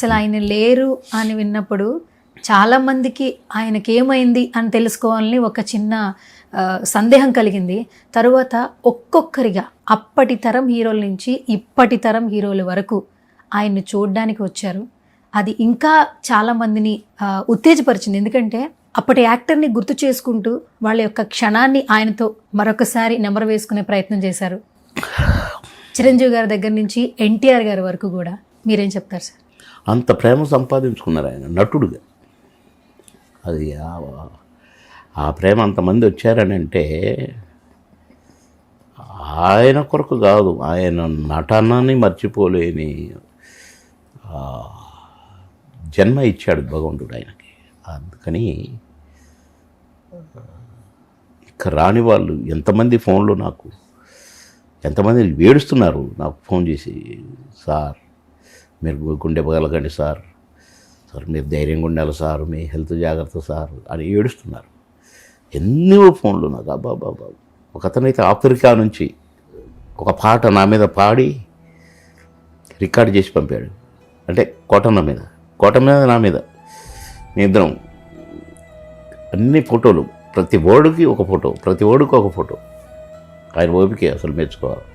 అసలు ఆయన లేరు అని విన్నప్పుడు చాలామందికి ఆయనకేమైంది అని తెలుసుకోవాలని ఒక చిన్న సందేహం కలిగింది. తరువాత ఒక్కొక్కరిగా అప్పటి తరం హీరోల నుంచి ఇప్పటి తరం హీరోల వరకు ఆయన్ని చూడడానికి వచ్చారు. అది ఇంకా చాలామందిని ఉత్తేజపరిచింది. ఎందుకంటే అప్పటి యాక్టర్ని గుర్తు చేసుకుంటూ వాళ్ళ యొక్క క్షణాన్ని ఆయనతో మరొకసారి నెమరు వేసుకునే ప్రయత్నం చేశారు. చిరంజీవి గారి దగ్గర నుంచి ఎన్టీఆర్ గారి వరకు కూడా మీరేం చెప్తారు సార్? అంత ప్రేమ సంపాదించుకున్నారు ఆయన నటుడుగా. అది ఆ ప్రేమ అంతమంది వచ్చారని అంటే ఆయన కొరకు కాదు, ఆయన నటనని మర్చిపోలేని జన్మ ఇచ్చాడు భగవంతుడు ఆయనకి. అందుకని ఇక రాని వాళ్ళు ఎంతమంది ఫోన్లు నాకు ఎంతమంది ఏడుస్తున్నారు నాకు ఫోన్ చేసి, సార్ మీరు గుండె పగలకండి సార్, సార్ మీరు ధైర్యంగా ఉండాలి సార్, మీ హెల్త్ జాగ్రత్త సార్ అని ఏడుస్తున్నారు. ఎన్నో ఫోన్లు నాకు. అబ్బాబాబా. ఒక అతనైతే ఆఫ్రికా నుంచి ఒక పాట నా మీద పాడి రికార్డ్ చేసి పంపాడు. అంటే కోట మీద నా మీద మీ ఇద్దరం అన్ని ఫోటోలు, ప్రతి ఓడికి ఒక ఫోటో ఆయన ఓపికే అసలు మెచ్చుకోవాలి.